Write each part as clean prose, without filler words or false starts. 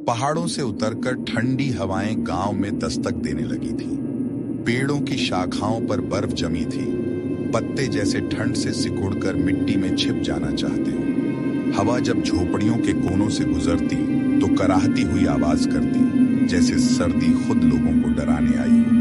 पहाड़ों से उतरकर ठंडी हवाएं गांव में दस्तक देने लगी थी। पेड़ों की शाखाओं पर बर्फ जमी थी, पत्ते जैसे ठंड से सिकुड़कर मिट्टी में छिप जाना चाहते हो। हवा जब झोपड़ियों के कोनों से गुजरती तो कराहती हुई आवाज करती, जैसे सर्दी खुद लोगों को डराने आई हो।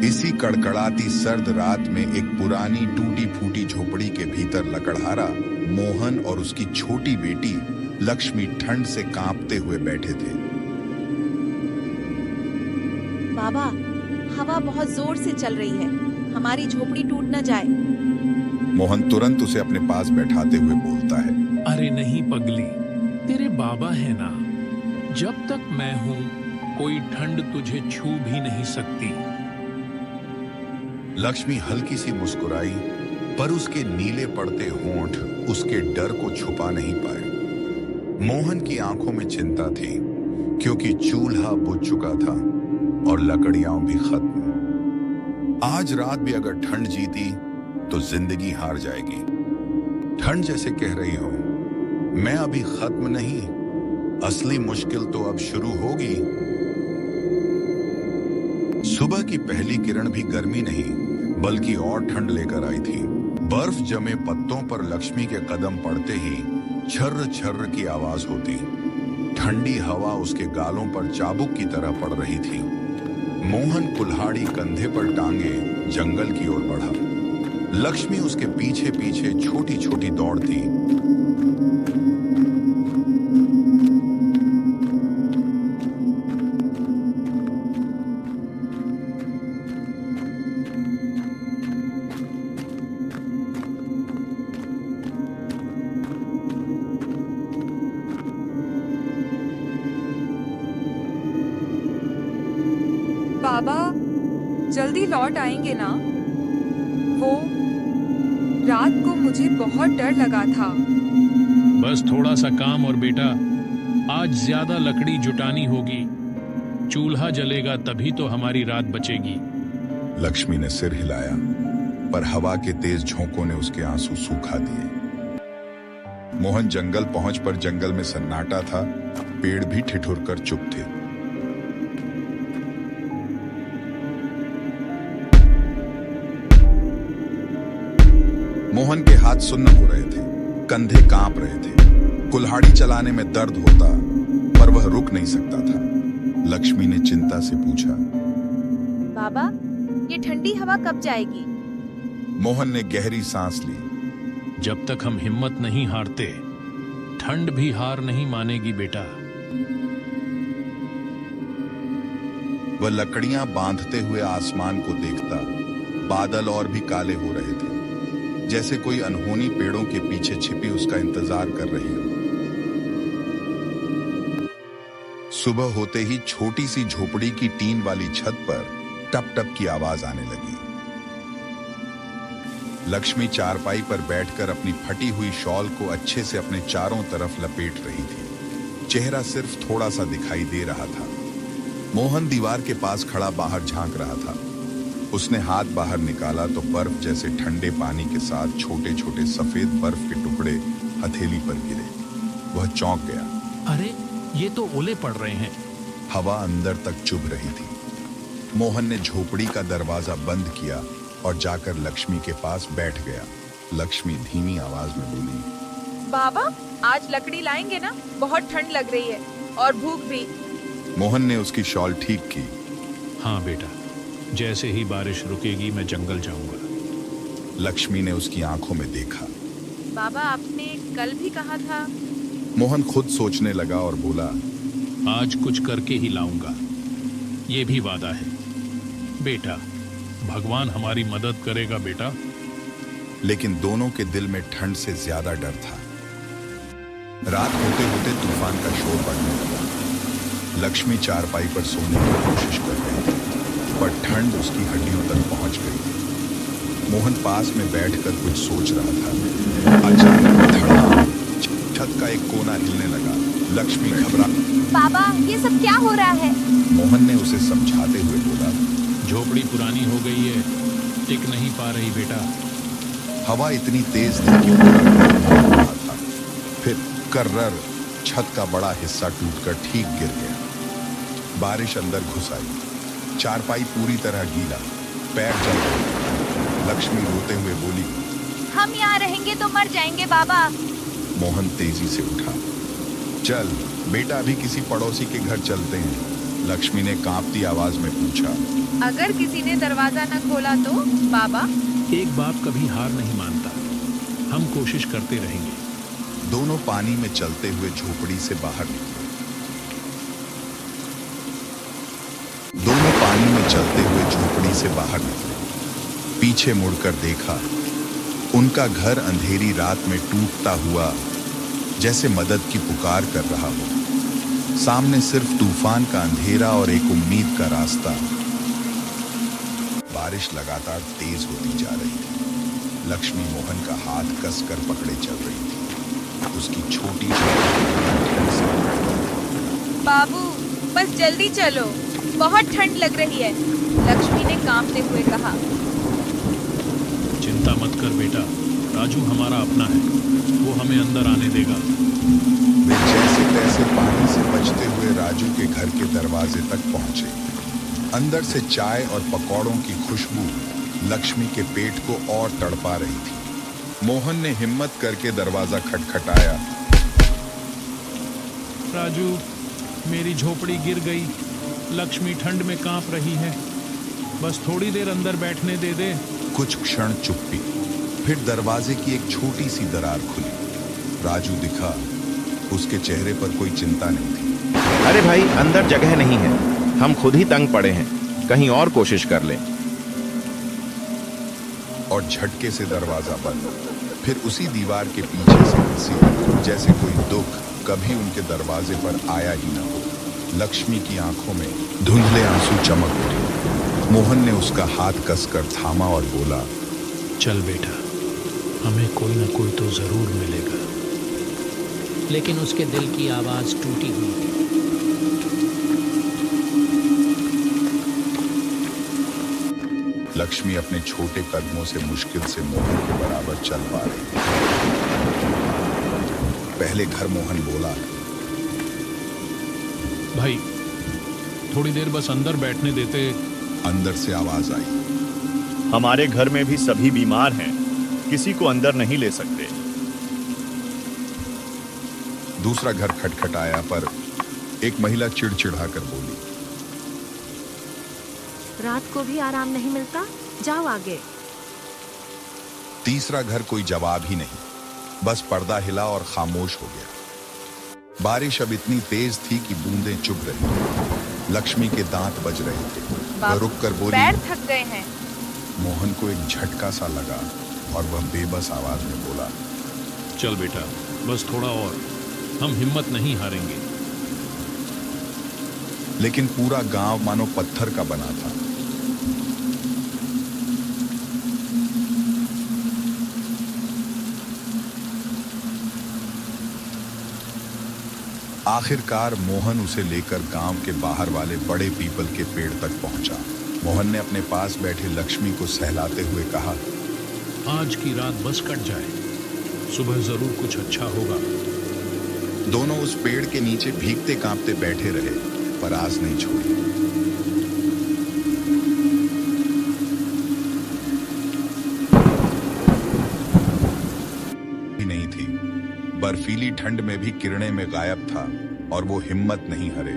इसी कड़कड़ाती सर्द रात में एक पुरानी टूटी फूटी झोपड़ी के भीतर लकड़हारा मोहन और उसकी छोटी बेटी लक्ष्मी ठंड से कांपते हुए बैठे थे। बाबा, हवा बहुत जोर से चल रही है, हमारी झोपड़ी टूट न जाए। मोहन तुरंत उसे अपने पास बैठाते हुए बोलता है, अरे नहीं पगली, तेरे बाबा है ना, जब तक मैं हूँ कोई ठंड तुझे छू भी नहीं सकती। लक्ष्मी हल्की सी मुस्कुराई, पर उसके नीले पड़ते होंठ उसके डर को छुपा नहीं पाए। मोहन की आंखों में चिंता थी, क्योंकि चूल्हा बुझ चुका था और लकड़ियां भी खत्म। आज रात भी अगर ठंड जीती तो जिंदगी हार जाएगी। ठंड जैसे कह रही हो, मैं अभी खत्म नहीं, असली मुश्किल तो अब शुरू होगी। सुबह की पहली किरण भी गर्मी नहीं, बल्कि और ठंड लेकर आई थी। बर्फ जमे पत्तों पर लक्ष्मी के कदम पड़ते ही छर्र छर्र की आवाज होती। ठंडी हवा उसके गालों पर चाबुक की तरह पड़ रही थी। मोहन कुल्हाड़ी कंधे पर टांगे जंगल की ओर बढ़ा। लक्ष्मी उसके पीछे पीछे छोटी छोटी दौड़ती। बाबा जल्दी लौट आएंगे ना? वो रात को मुझे बहुत डर लगा था। बस थोड़ा सा काम और बेटा, आज ज्यादा लकड़ी जुटानी होगी। चूल्हा जलेगा तभी तो हमारी रात बचेगी। लक्ष्मी ने सिर हिलाया, पर हवा के तेज झोंकों ने उसके आंसू सूखा दिए। मोहन जंगल पहुंच पर जंगल में सन्नाटा था, पेड़ भी ठिठुर कर चुप थे। मोहन के हाथ सुन्न हो रहे थे, कंधे कांप रहे थे। कुल्हाड़ी चलाने में दर्द होता, पर वह रुक नहीं सकता था। लक्ष्मी ने चिंता से पूछा, बाबा, ये ठंडी हवा कब जाएगी? मोहन ने गहरी सांस ली। जब तक हम हिम्मत नहीं हारते, ठंड भी हार नहीं मानेगी बेटा। वह लकड़ियां बांधते हुए आसमान को देखता। बादल और भी काले हो रहे थे, जैसे कोई अनहोनी पेड़ों के पीछे छिपी उसका इंतजार कर रही हो। सुबह होते ही छोटी सी झोपड़ी की टीन वाली छत पर टप टप की आवाज आने लगी। लक्ष्मी चारपाई पर बैठकर अपनी फटी हुई शॉल को अच्छे से अपने चारों तरफ लपेट रही थी। चेहरा सिर्फ थोड़ा सा दिखाई दे रहा था। मोहन दीवार के पास खड़ा बाहर झांक रहा था। उसने हाथ बाहर निकाला तो बर्फ जैसे ठंडे पानी के साथ छोटे छोटे सफेद बर्फ के टुकड़े हथेली पर गिरे। वह चौंक गया। अरे, ये तो ओले पड़ रहे हैं। हवा अंदर तक चुभ रही थी। मोहन ने झोपड़ी का दरवाजा बंद किया और जाकर लक्ष्मी के पास बैठ गया। लक्ष्मी धीमी आवाज में बोली, बाबा, आज लकड़ी लाएंगे ना? बहुत ठंड लग रही है और भूख भी। मोहन ने उसकी शॉल ठीक की। हाँ बेटा, जैसे ही बारिश रुकेगी मैं जंगल जाऊंगा। लक्ष्मी ने उसकी आंखों में देखा। बाबा, आपने कल भी कहा था। मोहन खुद सोचने लगा और बोला, आज कुछ करके ही लाऊंगा, ये भी वादा है बेटा। भगवान हमारी मदद करेगा बेटा। लेकिन दोनों के दिल में ठंड से ज्यादा डर था। रात होते होते तूफान का शोर बढ़ने लगा। लक्ष्मी चारपाई पर सोने की कोशिश कर रही थी, पर ठंड उसकी हड्डियों तक पहुंच गई थी। मोहन पास में बैठकर कुछ सोच रहा था। अचानक धड़ाम, छत का एक कोना हिलने लगा। लक्ष्मी घबरा। बाबा, ये सब क्या हो रहा है? मोहन ने उसे समझाते हुए बोला, झोपड़ी पुरानी हो गई है, टिक नहीं पा रही बेटा। हवा इतनी तेज थी कि पूरा घर कांप रहा था। फिर कर्रर छत का बड़ा हिस्सा टूटकर ठीक गिर गया। बारिश अंदर घुस आई, चारपाई पूरी तरह गीला, पैर जल गए। लक्ष्मी रोते हुए बोली, हम यहाँ रहेंगे तो मर जाएंगे बाबा। मोहन तेजी से उठा। चल बेटा, अभी किसी पड़ोसी के घर चलते हैं, लक्ष्मी ने कांपती आवाज में पूछा। अगर किसी ने दरवाजा न खोला तो बाबा? एक बाप कभी हार नहीं मानता, हम कोशिश करते रहेंगे। दोनों पानी में चलते हुए झोपड़ी से बाहर निकले। दोनों पानी में चलते हुए झोपड़ी से बाहर निकले। पीछे मुड़कर देखा, उनका घर अंधेरी रात में टूटता हुआ जैसे मदद की पुकार कर रहा हो। सामने सिर्फ तूफान का अंधेरा और एक उम्मीद का रास्ता। बारिश लगातार तेज होती जा रही थी। लक्ष्मी मोहन का हाथ कसकर पकड़े चल रही थी। उसकी छोटी बाबू बस जल्दी चलो, बहुत ठंड लग रही है, लक्ष्मी ने कांपते हुए कहा। चिंता मत कर बेटा, राजू हमारा अपना है, वो हमें अंदर आने देगा। वे जैसे तैसे पानी से बचते हुए राजू के घर के दरवाजे तक पहुंचे। अंदर से चाय और पकौड़ों की खुशबू लक्ष्मी के पेट को और तड़पा रही थी। मोहन ने हिम्मत करके दरवाजा खटखटाया। राजू, मेरी झोपड़ी गिर गई, लक्ष्मी ठंड में कांप रही है, बस थोड़ी देर अंदर बैठने दे दे। कुछ क्षण चुप्पी, फिर दरवाजे की एक छोटी सी दरार खुली। राजू दिखा, उसके चेहरे पर कोई चिंता नहीं थी। अरे भाई, अंदर जगह नहीं है, हम खुद ही तंग पड़े हैं, कहीं और कोशिश कर लें। और झटके से दरवाजा बंद, फिर उसी दीवार के पीछे से हंसी, जैसे कोई दुख कभी उनके दरवाजे पर आया ही ना हो। लक्ष्मी की आंखों में धुंधले आंसू चमक उठे। मोहन ने उसका हाथ कसकर थामा और बोला, चल बेटा, हमें कोई ना कोई तो जरूर मिलेगा। लेकिन उसके दिल की आवाज टूटी हुई थी। लक्ष्मी अपने छोटे कदमों से मुश्किल से मोहन के बराबर चल पा रही थी। पहले घर मोहन बोला, भाई थोड़ी देर बस अंदर बैठने देते। अंदर से आवाज आई, हमारे घर में भी सभी बीमार हैं, किसी को अंदर नहीं ले सकते। दूसरा घर खटखटाया, पर एक महिला चिड़चिड़ाकर बोली, रात को भी आराम नहीं मिलता, जाओ आगे। तीसरा घर कोई जवाब ही नहीं, बस पर्दा हिला और खामोश हो गया। बारिश अब इतनी तेज थी कि बूंदें चुभ रही। लक्ष्मी के दांत बज रहे थे। वह रुक कर बोली, पैर थक गए हैं। मोहन को एक झटका सा लगा और वह बेबस आवाज में बोला, चल बेटा, बस थोड़ा और, हम हिम्मत नहीं हारेंगे। लेकिन पूरा गांव मानो पत्थर का बना था। आखिरकार मोहन उसे लेकर गांव के बाहर वाले बड़े पीपल के पेड़ तक पहुंचा। मोहन ने अपने पास बैठे लक्ष्मी को सहलाते हुए कहा, आज की रात बस कट जाए, सुबह जरूर कुछ अच्छा होगा। दोनों उस पेड़ के नीचे भीगते कांपते बैठे रहे, पर आस नहीं छोड़ी। नहीं थी, बर्फीली ठंड में भी किरणें में गायब था, और वो हिम्मत नहीं हारे।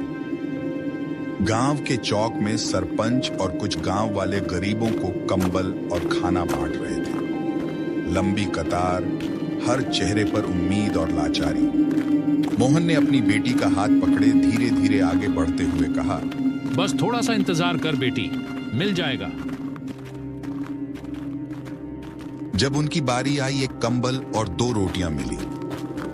गांव के चौक में सरपंच और कुछ गांव वाले गरीबों को कंबल और खाना बांट रहे थे। लंबी कतार, हर चेहरे पर उम्मीद और लाचारी। मोहन ने अपनी बेटी का हाथ पकड़े धीरे धीरे आगे बढ़ते हुए कहा, बस थोड़ा सा इंतजार कर बेटी, मिल जाएगा। जब उनकी बारी आई, एक कंबल और 2 रोटियां मिली।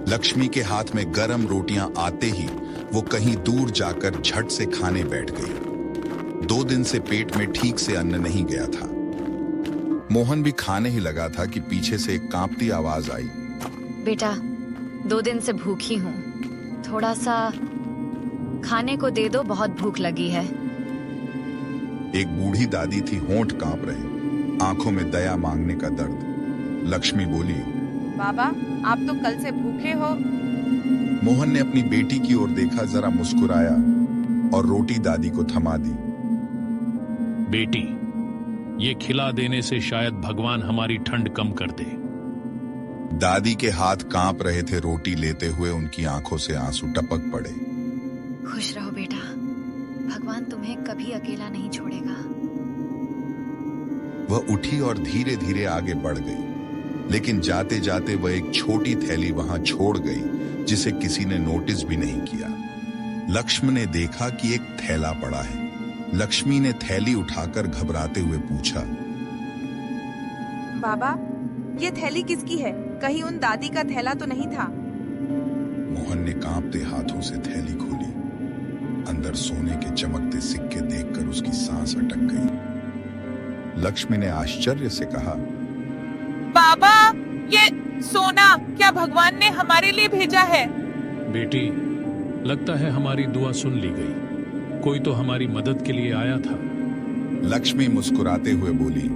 लक्ष्मी के हाथ में गरम रोटियां आते ही वो कहीं दूर जाकर झट से खाने बैठ गई। 2 दिन से पेट में ठीक से अन्न नहीं गया था। मोहन भी खाने ही लगा था कि पीछे से एक कांपती आवाज आई, बेटा, 2 दिन से भूखी हूँ, थोड़ा सा खाने को दे दो, बहुत भूख लगी है। एक बूढ़ी दादी थी, होंठ कांप रहे, आंखों में दया मांगने का दर्द। लक्ष्मी बोली, बाबा, आप तो कल से भूखे हो। मोहन ने अपनी बेटी की ओर देखा, जरा मुस्कुराया और रोटी दादी को थमा दी। बेटी, ये खिला देने से शायद भगवान हमारी ठंड कम कर दे। दादी के हाथ कांप रहे थे। रोटी लेते हुए उनकी आंखों से आंसू टपक पड़े। खुश रहो बेटा, भगवान तुम्हें कभी अकेला नहीं छोड़ेगा। वह उठी और धीरे धीरे आगे बढ़ गई, लेकिन जाते जाते वह एक छोटी थैली वहां छोड़ गई जिसे किसी ने नोटिस भी नहीं किया। लक्ष्मी ने देखा कि एक थैला पड़ा है। लक्ष्मी ने थैली उठाकर घबराते हुए पूछा, बाबा, ये थैली किसकी है? कहीं उन दादी का थैला तो नहीं था? मोहन ने कांपते हाथों से थैली खोली। अंदर सोने के चमकते सिक्के देखकर उसकी सांस अटक गई। लक्ष्मी ने आश्चर्य से कहा, बाबा, ये सोना क्या भगवान ने हमारे लिए भेजा है? बेटी, लगता है हमारी दुआ सुन ली गई। कोई तो हमारी मदद के लिए आया था। लक्ष्मी मुस्कुराते हुए बोली।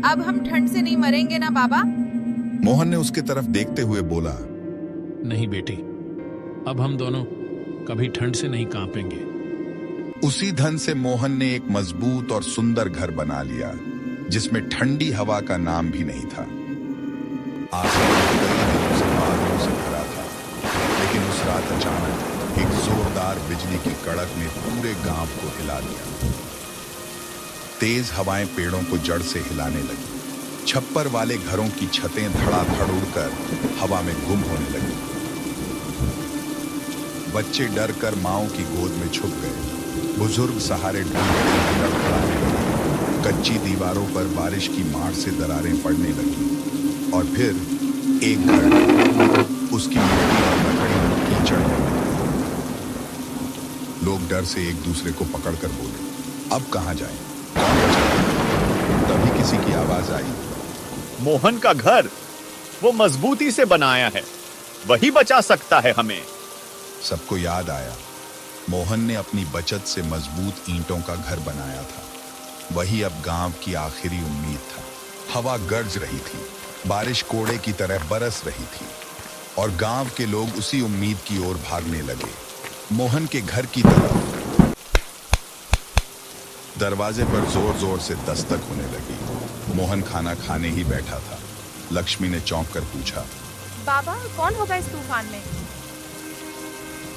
अब हम ठंड से नहीं मरेंगे ना बाबा? मोहन ने उसकी तरफ देखते हुए बोला, नहीं बेटी, अब हम दोनों कभी ठंड से नहीं कांपेंगे। उसी धन से मोहन ने एक मजबूत और सुंदर घर बना लिया, जिसमें ठंडी हवा का नाम भी नहीं था। आसमान कई दिनों से बादलों से भरा था, लेकिन उस रात अचानक एक जोरदार बिजली की कड़क ने पूरे गांव को हिला दिया। तेज हवाएं पेड़ों को जड़ से हिलाने लगी। छप्पर वाले घरों की छतें धड़ाधड़ उड़कर हवा में गुम होने लगी। बच्चे डर कर माओं की गोद में छुप गए। बुजुर्ग सहारे ढूंढते हुए लड़खड़ाने लगे। कच्ची दीवारों पर बारिश की मार से दरारें पड़ने लगी और फिर एक घर, उसकी मिट्टी और लकड़ी में कीचड़ होने लगी। लोग डर से एक दूसरे को पकड़कर बोले, अब कहां जाएं? कौन बचाएगा? तभी किसी की आवाज आई, मोहन का घर, वो मजबूती से बनाया है, वही बचा सकता है हमें। सबको याद आया, मोहन ने अपनी बचत से मजबूत ईंटों का घर बनाया था। वही अब गांव की आखिरी उम्मीद था। हवा गरज रही थी, बारिश कोड़े की तरह बरस रही थी और गांव के लोग उसी उम्मीद की ओर भागने लगे, मोहन के घर की तरफ। दरवाजे पर जोर जोर से दस्तक होने लगी। मोहन खाना खाने ही बैठा था। लक्ष्मी ने चौंक कर पूछा, बाबा, कौन होगा इस तूफान में?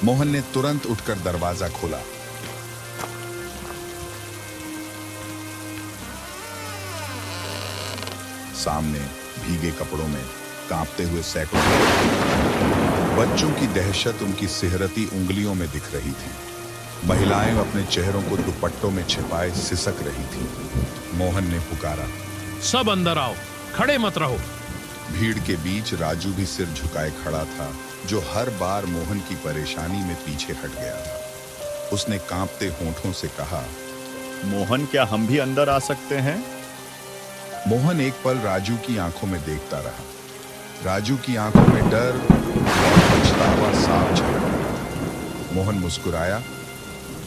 मोहन ने तुरंत उठकर दरवाजा खोला। सामने भीगे कपड़ों में कांपते हुए सैकड़ों बच्चों की दहशत उनकी सिहरती उंगलियों में दिख रही थी। महिलाएं अपने चेहरों को दुपट्टों में छिपाए सिसक रही थी। मोहन ने पुकारा, सब अंदर आओ, खड़े मत रहो। भीड़ के बीच राजू भी सिर झुकाए खड़ा था, जो हर बार मोहन की परेशानी में पीछे हट गया था। उसने कांपते होठों से कहा, मोहन, क्या हम भी अंदर आ सकते हैं? मोहन एक पल राजू की आंखों में देखता रहा। राजू की आंखों में डर और पछतावा साफ झलक रहा। मोहन मुस्कुराया,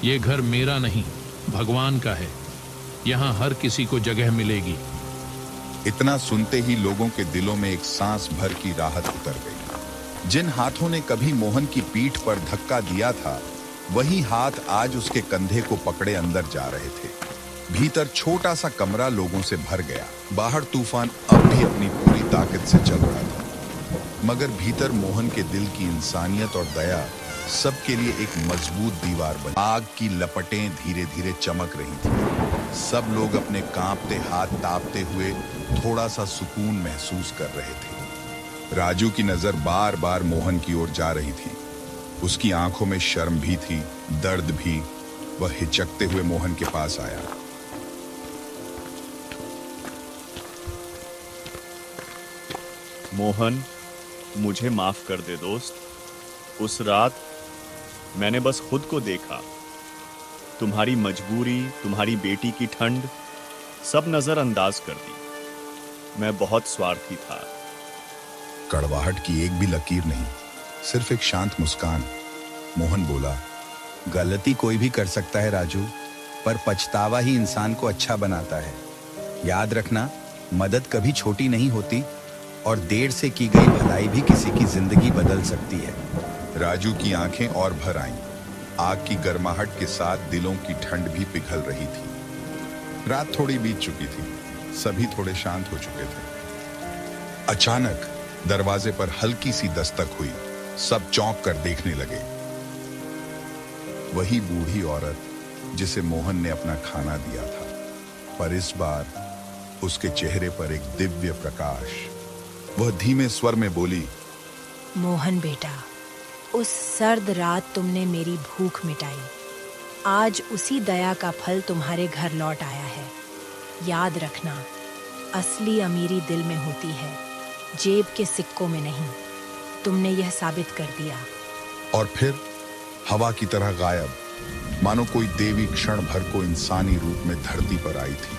ये घर मेरा नहीं, भगवान का है। यहाँ हर किसी को जगह मिलेगी। इतना सुनते ही लोगों के दिलों में एक सांस भर की राहत उतर गई। जिन हाथों ने कभी मोहन की पीठ पर धक्का दिया था, वही हाथ आज उसके कंधे को पकड़े अंदर जा रहे थे। भीतर छोटा सा कमरा लोगों से भर गया। बाहर तूफान अब भी अपनी पूरी ताकत से चल रहा था, मगर भीतर मोहन के दिल की इंसानियत और दया सबके लिए एक मजबूत दीवार बनी। आग की लपटें धीरे धीरे चमक रही थी। सब लोग अपने कांपते हाथ तापते हुए थोड़ा सा सुकून महसूस कर रहे थे। राजू की नजर बार बार मोहन की ओर जा रही थी। उसकी आंखों में शर्म भी थी, दर्द भी। वह हिचकते हुए मोहन के पास आया। मोहन, मुझे माफ कर दे दोस्त। उस रात मैंने बस खुद को देखा। तुम्हारी मजबूरी, तुम्हारी बेटी की ठंड, सब नजरअंदाज कर दी। मैं बहुत स्वार्थी था। कड़वाहट की एक भी लकीर नहीं, सिर्फ एक शांत मुस्कान। मोहन बोला, गलती कोई भी कर सकता है राजू, पर पछतावा ही इंसान को अच्छा बनाता है। याद रखना, मदद कभी छोटी नहीं होती और देर से की गई भलाई भी किसी की जिंदगी बदल सकती है। राजू की आंखें और भर आईं। आग की गर्माहट के साथ दिलों की ठंड भी पिघल रही थी। रात थोड़ी बीत चुकी थी, सभी थोड़े शांत हो चुके थे। अचानक दरवाजे पर हल्की सी दस्तक हुई। सब चौंक कर देखने लगे। वही बूढ़ी औरत जिसे मोहन ने अपना खाना दिया था, पर इस बार उसके चेहरे पर एक दिव्य प्रकाश। वह धीमे स्वर में बोली, मोहन बेटा, उस सर्द रात तुमने मेरी भूख मिटाई। आज उसी दया का फल तुम्हारे घर लौट आया है। याद रखना, असली अमीरी दिल में होती है, जेब के सिक्कों में नहीं। तुमने यह साबित कर दिया। और फिर हवा की तरह गायब, मानो कोई देवी क्षण भर को इंसानी रूप में धरती पर आई थी।